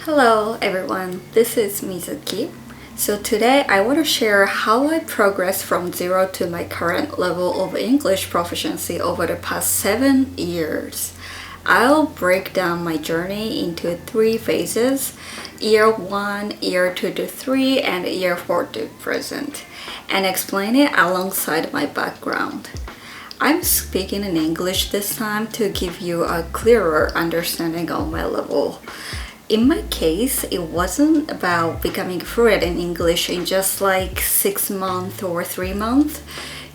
Hello everyone, this is Mizuki. So today I want to share how I progressed from zero to my current level of English proficiency over the past 7 years. I'll break down my journey into 3 phases: year 1, year 2 to 3, and year 4 to present, and explain it alongside my background. I'm speaking in English this time to give you a clearer understanding of my level. In my case, it wasn't about becoming fluent in English in just like 6 months or 3 months.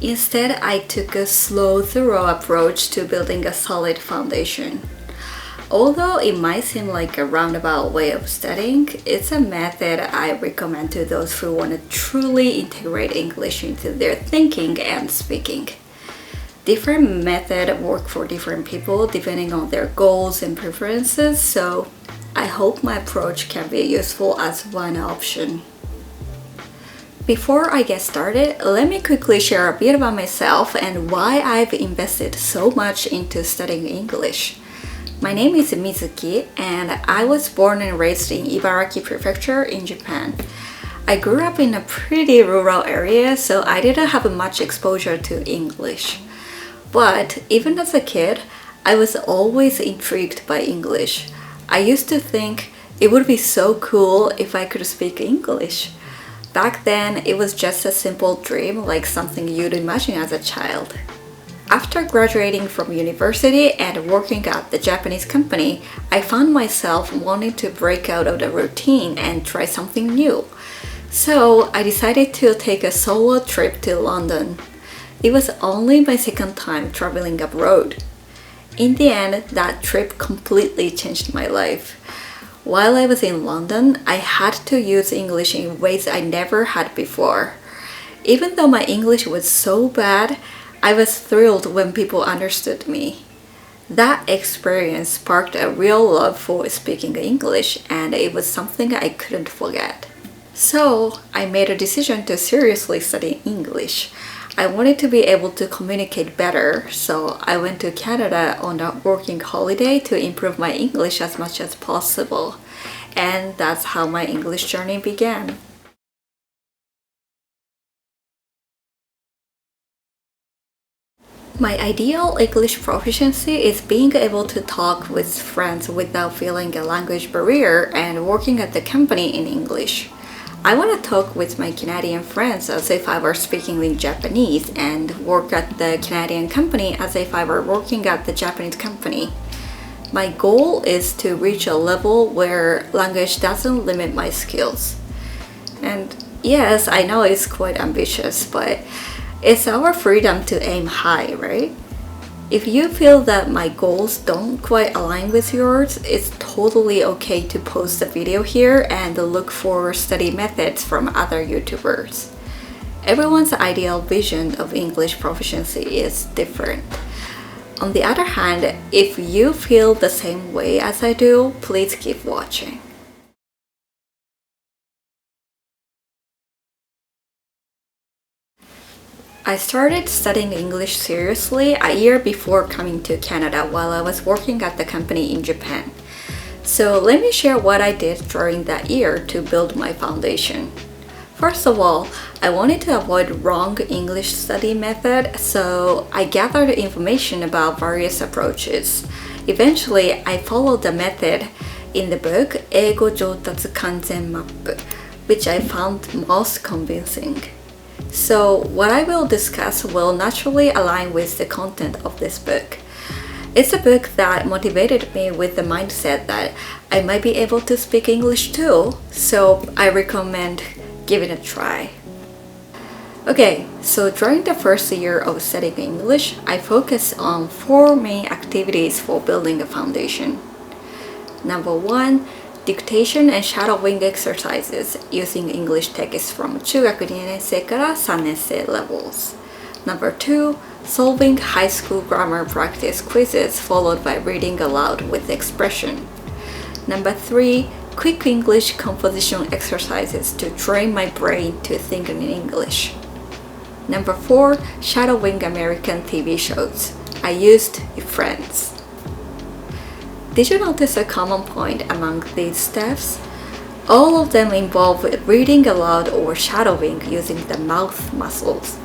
Instead, I took a slow, thorough approach to building a solid foundation. Although it might seem like a roundabout way of studying, it's a method I recommend to those who want to truly integrate English into their thinking and speaking. Different methods work for different people depending on their goals and preferences, so I hope my approach can be useful as one option. Before I get started, let me quickly share a bit about myself and why I've invested so much into studying English. My name is Mizuki and I was born and raised in Ibaraki Prefecture in Japan. I grew up in a pretty rural area, so I didn't have much exposure to English. But even as a kid, I was always intrigued by English. I used to think it would be so cool if I could speak English. Back then, it was just a simple dream, like something you'd imagine as a child. After graduating from university and working at the Japanese company, I found myself wanting to break out of the routine and try something new. So I decided to take a solo trip to London. It was only my second time traveling abroad. In the end, that trip completely changed my life. While I was in London, I had to use English in ways I never had before. Even though my English was so bad, I was thrilled when people understood me. That experience sparked a real love for speaking English, and it was something I couldn't forget. So, I made a decision to seriously study English. I wanted to be able to communicate better, so I went to Canada on a working holiday to improve my English as much as possible. And that's how my English journey began. My ideal English proficiency is being able to talk with friends without feeling a language barrier and working at the company in English. I want to talk with my Canadian friends as if I were speaking in Japanese and work at the Canadian company as if I were working at the Japanese company. My goal is to reach a level where language doesn't limit my skills. And yes, I know it's quite ambitious, but it's our freedom to aim high, right? If you feel that my goals don't quite align with yours, it's totally okay to post the video here and look for study methods from other YouTubers. Everyone's ideal vision of English proficiency is different. On the other hand, if you feel the same way as I do, please keep watching. I started studying English seriously a year before coming to Canada while I was working at the company in Japan. So let me share what I did during that year to build my foundation. First of all, I wanted to avoid wrong English study method, so I gathered information about various approaches. Eventually, I followed the method in the book 英語上達完全マップ, which I found most convincing. So what I will discuss will naturally align with the content of this book. It's a book that motivated me with the mindset that I might be able to speak English too, so I recommend giving it a try. Okay, so during the first year of studying English, I focused on 4 main activities for building a foundation. Number 1, dictation and shadowing exercises using English text from 中学2年生から3年生 levels. Number 2, solving high school grammar practice quizzes followed by reading aloud with expression. Number 3, quick English composition exercises to train my brain to think in English. Number 4, shadowing American TV shows. I used Friends. Did you notice a common point among these steps? All of them involve reading aloud or shadowing using the mouth muscles.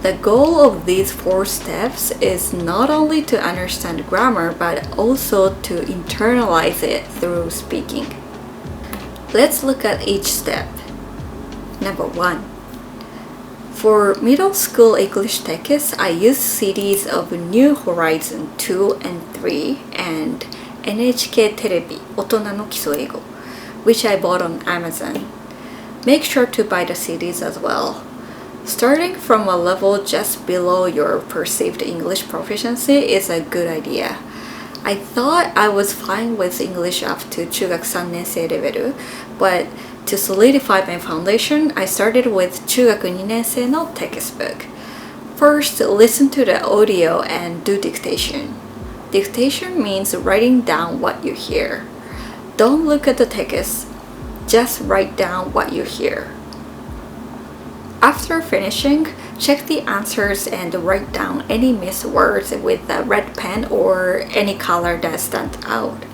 The goal of these 4 steps is not only to understand grammar but also to internalize it through speaking. Let's look at each step. Number 1. For middle school English texts, I use CDs of New Horizon 2 and 3 and NHK テレビ大人の基礎英語 which I bought on Amazon. Make sure to buy the CDs as well. Starting from a level just below your perceived English proficiency is a good idea. I thought I was fine with English up to 中学3年生レベル, but to solidify my foundation, I started with 中学2年生の textbook. First, listen to the audio and do dictation. Dictation means writing down what you hear. Don't look at the text, just write down what you hear. After finishing, check the answers and write down any missed words with a red pen or any color that stands out.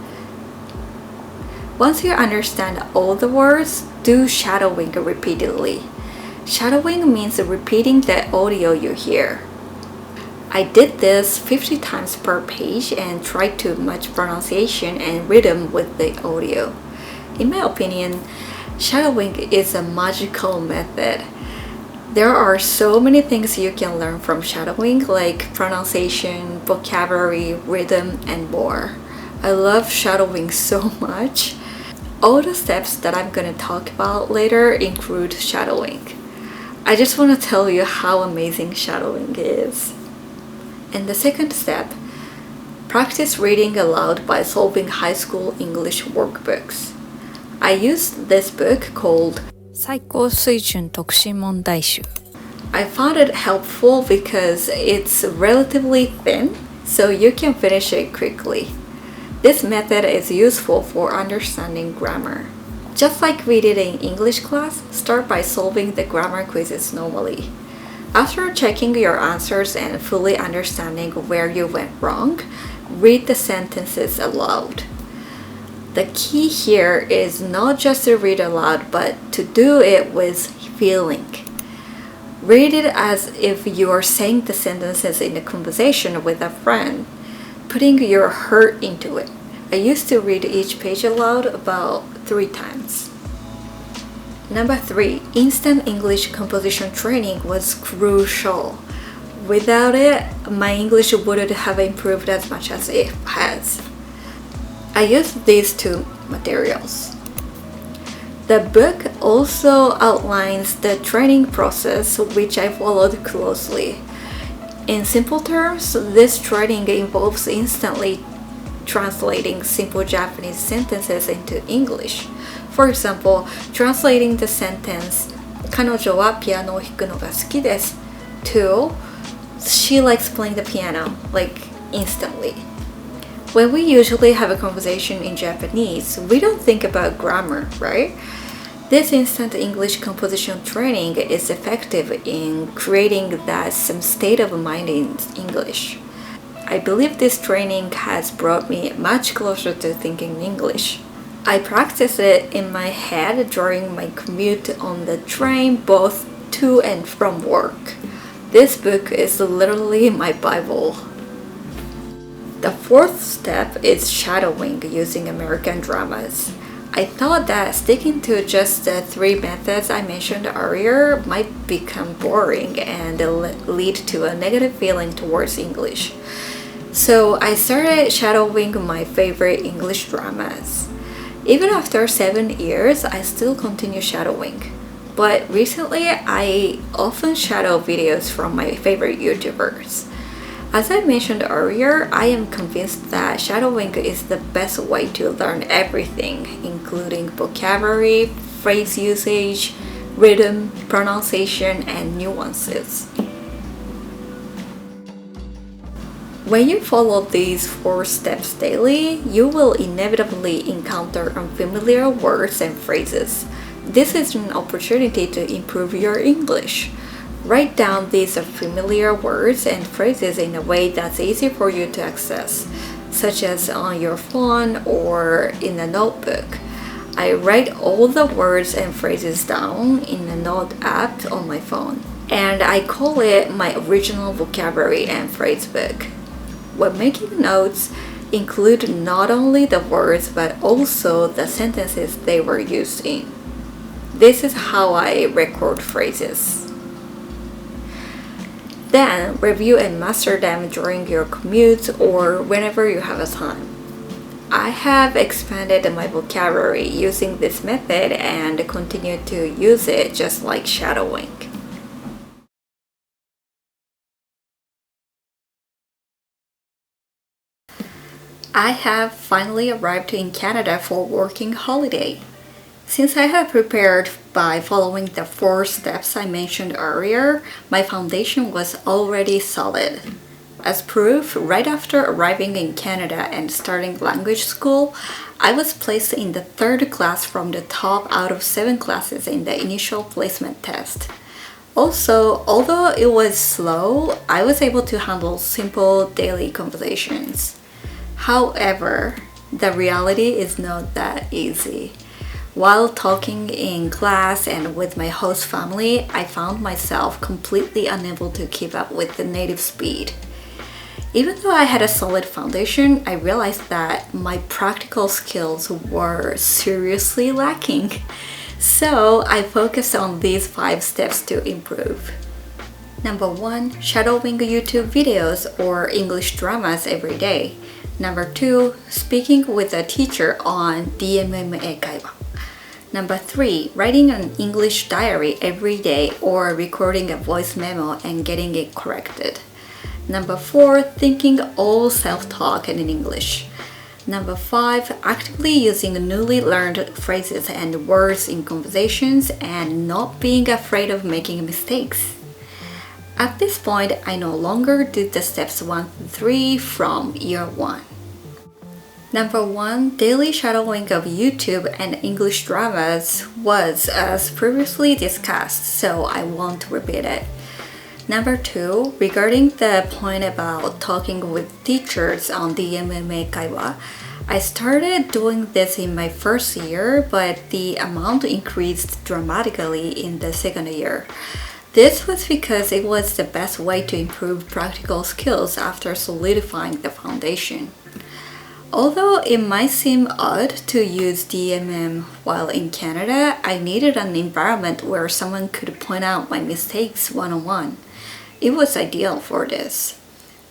Once you understand all the words, do shadowing repeatedly. Shadowing means repeating the audio you hear. I did this 50 times per page and tried to match pronunciation and rhythm with the audio. In my opinion, shadowing is a magical method. There are so many things you can learn from shadowing, like pronunciation, vocabulary, rhythm, and more. I love shadowing so much. All the steps that I'm gonna talk about later include shadowing. I just want to tell you how amazing shadowing is. And the second step, practice reading aloud by solving high school English workbooks. I used this book called 最高水準特進問題集 I found it helpful because it's relatively thin, so you can finish it quickly. This method is useful for understanding grammar. Just like we did in English class, start by solving the grammar quizzes normally. After checking your answers and fully understanding where you went wrong, read the sentences aloud. The key here is not just to read aloud, but to do it with feeling. Read it as if you are saying the sentences in a conversation with a friend, putting your heart into it. I used to read each page aloud about 3 times. Number 3, instant English composition training was crucial. Without it, my English wouldn't have improved as much as it has. I used these 2 materials. The book also outlines the training process, which I followed closely. In simple terms, this training involves instantly translating simple Japanese sentences into English. For example, translating the sentence 彼女はピアノを弾くのが好きです to she likes playing the piano, like instantly. When we usually have a conversation in Japanese, we don't think about grammar, right? This instant English composition training is effective in creating that same state of mind in English. I believe this training has brought me much closer to thinking English. I practice it in my head during my commute on the train both to and from work. This book is literally my Bible. The 4th step is shadowing using American dramas. I thought that sticking to just the 3 methods I mentioned earlier might become boring and lead to a negative feeling towards English. So I started shadowing my favorite English dramas. Even after 7 years, I still continue shadowing. But recently, I often shadow videos from my favorite YouTubers. As I mentioned earlier, I am convinced that shadowing is the best way to learn everything, including vocabulary, phrase usage, rhythm, pronunciation, and nuances. When you follow these 4 steps daily, you will inevitably encounter unfamiliar words and phrases. This is an opportunity to improve your English. Write down these familiar words and phrases in a way that's easy for you to access. such as on your phone or in a notebook. I write all the words and phrases down in a note app on my phone, and I call it my original vocabulary and phrase book. When making notes, include not only the words but also the sentences they were used in. This is how I record phrases. Then review and master them during your commutes or whenever you have a time. I have expanded my vocabulary using this method and continue to use it just like shadowing. I have finally arrived in Canada for working holiday. Since I have prepared by following the 4 steps I mentioned earlier, my foundation was already solid. As proof, right after arriving in Canada and starting language school, I was placed in the 3rd class from the top out of 7 classes in the initial placement test. Also, although it was slow, I was able to handle simple daily conversations. However, the reality is not that easy. While talking in class and with my host family, I found myself completely unable to keep up with the native speed. Even though I had a solid foundation, I realized that my practical skills were seriously lacking. So I focused on these 5 steps to improve. Number 1, shadowing YouTube videos or English dramas every day. Number 2, speaking with a teacher on DMM 英会話. Number 3, writing an English diary every day or recording a voice memo and getting it corrected. Number 4, thinking all self-talk in English. Number 5, actively using newly learned phrases and words in conversations and not being afraid of making mistakes. At this point, I no longer did the steps 1 to 3 from year 1. Number 1, daily shadowing of YouTube and English dramas was as previously discussed, so I won't repeat it. Number 2, regarding the point about talking with teachers on DMM 英会話, I started doing this in my first year, but the amount increased dramatically in the second year. This was because it was the best way to improve practical skills after solidifying the foundation. Although it might seem odd to use DMM while in Canada, I needed an environment where someone could point out my mistakes one-on-one. It was ideal for this.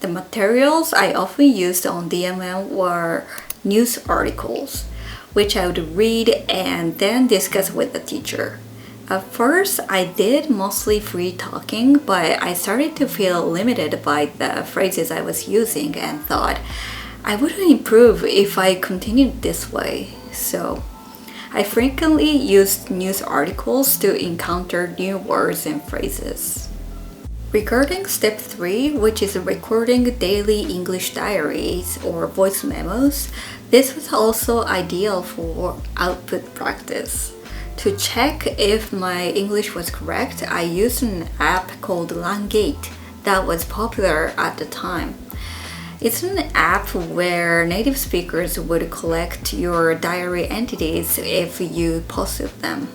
The materials I often used on DMM were news articles, which I would read and then discuss with the teacher. At first, I did mostly free talking, but I started to feel limited by the phrases I was using and thought, I wouldn't improve if I continued this way. So, I frequently used news articles to encounter new words and phrases. Regarding step 3, which is recording daily English diaries or voice memos, this was also ideal for output practice. To check if my English was correct, I used an app called Langate that was popular at the time. It's an app where native speakers would collect your diary entities if you posted them.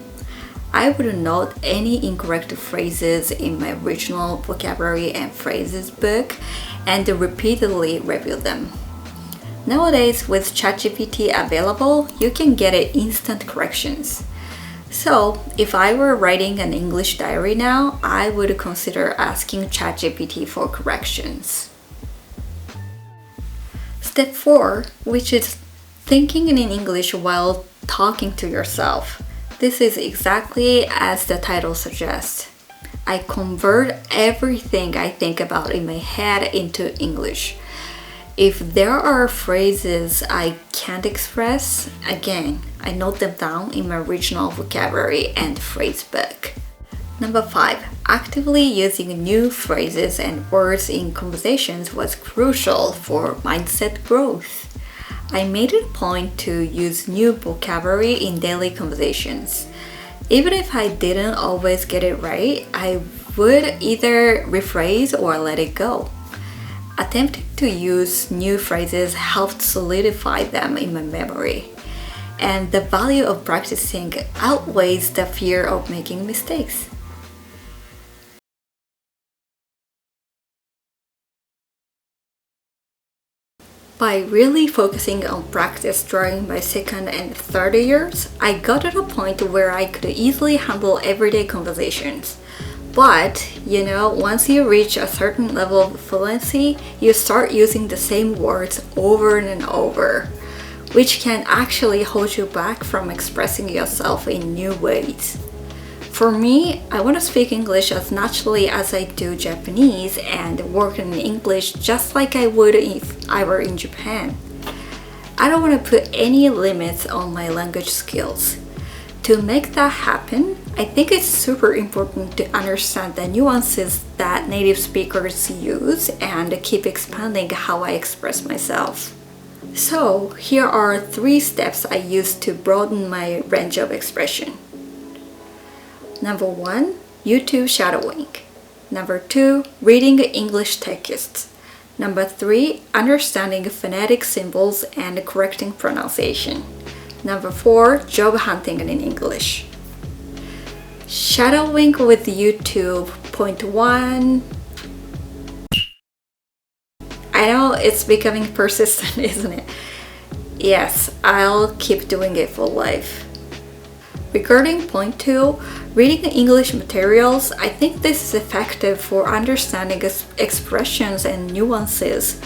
I would note any incorrect phrases in my original vocabulary and phrases book and repeatedly review them. Nowadays, with ChatGPT available, you can get instant corrections. So, if I were writing an English diary now, I would consider asking ChatGPT for corrections. Step 4, which is thinking in English while talking to yourself. This is exactly as the title suggests. I convert everything I think about in my head into English. If there are phrases I can't express, again, I note them down in my original vocabulary and phrase book. Number 5, actively using new phrases and words in conversations was crucial for mindset growth. I made it a point to use new vocabulary in daily conversations. Even if I didn't always get it right, I would either rephrase or let it go. Attempting to use new phrases helped solidify them in my memory. And the value of practicing outweighs the fear of making mistakes. By really focusing on practice during my second and third years, I got to the point where I could easily handle everyday conversations. But, once you reach a certain level of fluency, you start using the same words over and over, which can actually hold you back from expressing yourself in new ways. For me, I want to speak English as naturally as I do Japanese and work in English just like I would if I were in Japan. I don't want to put any limits on my language skills. To make that happen, I think it's super important to understand the nuances that native speakers use and keep expanding how I express myself. So, here are 3 steps I use to broaden my range of expression. Number 1, YouTube shadowing. Number 2, reading English texts. Number 3, understanding phonetic symbols and correcting pronunciation. Number 4, job hunting in English. Shadowing with YouTube, point 1. I know it's becoming persistent, isn't it? Yes, I'll keep doing it for life. Regarding point 2, reading English materials, I think this is effective for understanding expressions and nuances.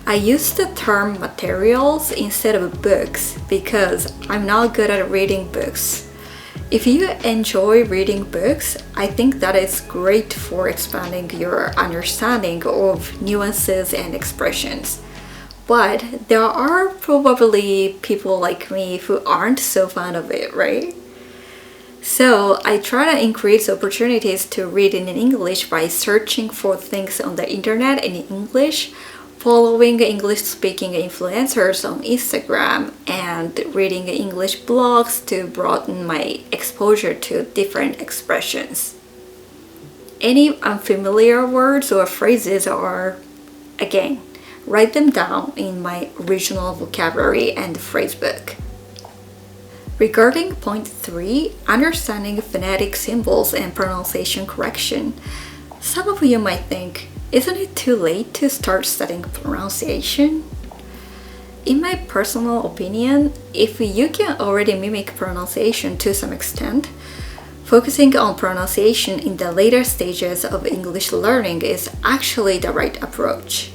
I use the term materials instead of books because I'm not good at reading books. If you enjoy reading books, I think that is great for expanding your understanding of nuances and expressions. But there are probably people like me who aren't so fond of it, right? So I try to increase opportunities to read in English by searching for things on the internet in English, following English-speaking influencers on Instagram, and reading English blogs to broaden my exposure to different expressions. Any unfamiliar words or phrases are, again, write them down in my original vocabulary and phrase book. Regarding point 3, understanding phonetic symbols and pronunciation correction, some of you might think, isn't it too late to start studying pronunciation? In my personal opinion, if you can already mimic pronunciation to some extent, focusing on pronunciation in the later stages of English learning is actually the right approach.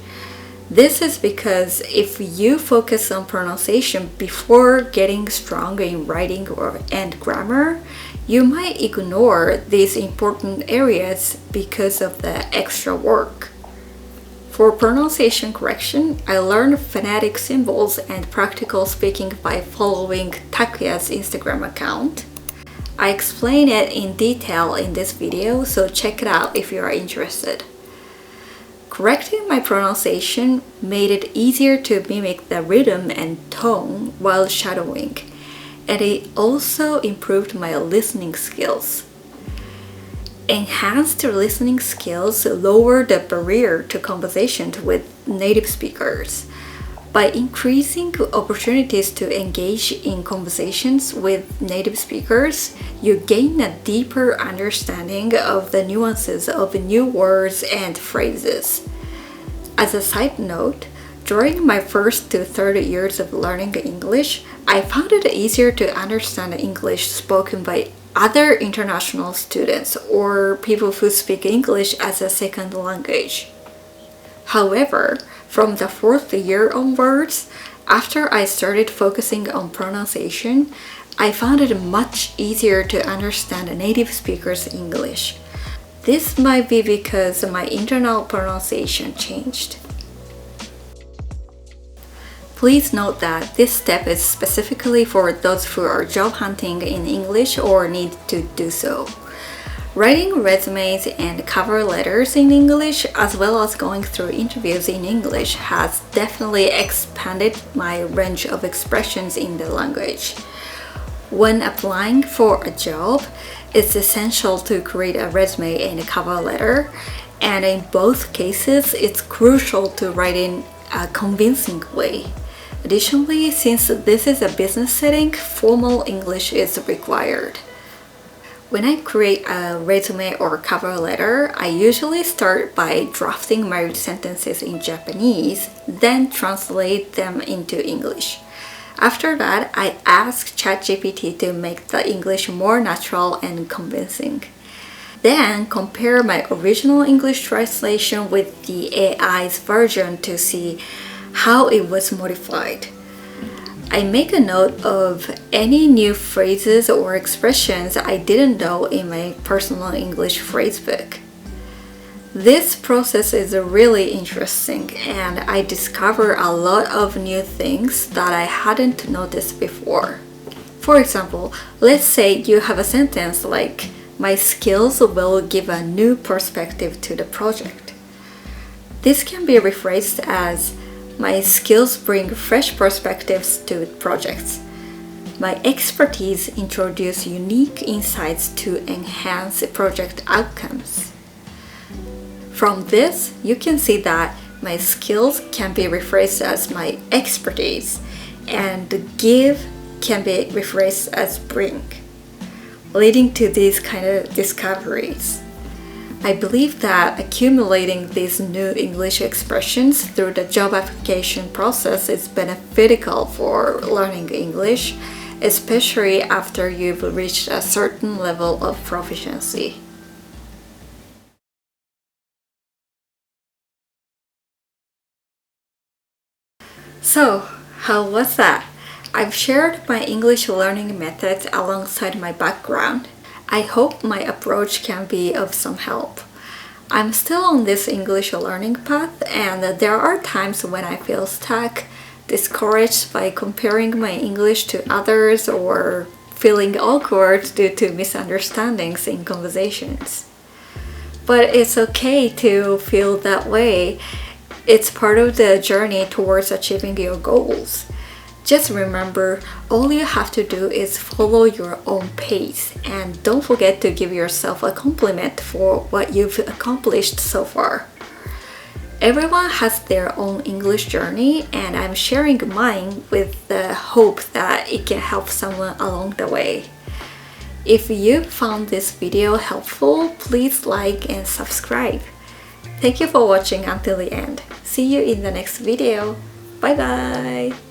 This is because if you focus on pronunciation before getting strong in writing and grammar, you might ignore these important areas because of the extra work. For pronunciation correction, I learned phonetic symbols and practical speaking by following Takuya's Instagram account. I explain it in detail in this video, so check it out if you are interested. Correcting my pronunciation made it easier to mimic the rhythm and tone while shadowing, and it also improved my listening skills. Enhanced listening skills lower the barrier to conversation with native speakers. By increasing opportunities to engage in conversations with native speakers, you gain a deeper understanding of the nuances of new words and phrases. As a side note, during my first to third years of learning English, I found it easier to understand English spoken by other international students or people who speak English as a second language. However, from the 4th year onwards, after I started focusing on pronunciation, I found it much easier to understand native speakers' English. This might be because my internal pronunciation changed. Please note that this step is specifically for those who are job hunting in English or need to do so. Writing resumes and cover letters in English, as well as going through interviews in English, has definitely expanded my range of expressions in the language. When applying for a job, it's essential to create a resume and a cover letter, And in both cases, it's crucial to write in a convincing way. Additionally, since this is a business setting, formal English is required. When I create a resume or cover letter, I usually start by drafting my sentences in Japanese, then translate them into English. After that, I ask ChatGPT to make the English more natural and convincing. Then compare my original English translation with the AI's version to see how it was modified. I make a note of any new phrases or expressions I didn't know in my personal English phrasebook. This process is really interesting and I discover a lot of new things that I hadn't noticed before. For example, let's say you have a sentence like, "My skills will give a new perspective to the project." This can be rephrased as, "My skills bring fresh perspectives to projects. My expertise introduce unique insights to enhance project outcomes." From this, you can see that my skills can be rephrased as my expertise, and the give can be rephrased as bring, leading to these kind of discoveries. I believe that accumulating these new English expressions through the job application process is beneficial for learning English, especially after you've reached a certain level of proficiency. So, how was that? I've shared my English learning methods alongside my background. I hope my approach can be of some help. I'm still on this English learning path, and there are times when I feel stuck, discouraged by comparing my English to others, or feeling awkward due to misunderstandings in conversations. But it's okay to feel that way. It's part of the journey towards achieving your goals. Just remember, all you have to do is follow your own pace, and don't forget to give yourself a compliment for what you've accomplished so far. Everyone has their own English journey, and I'm sharing mine with the hope that it can help someone along the way. If you found this video helpful, please like and subscribe. Thank you for watching until the end. See you in the next video. Bye bye!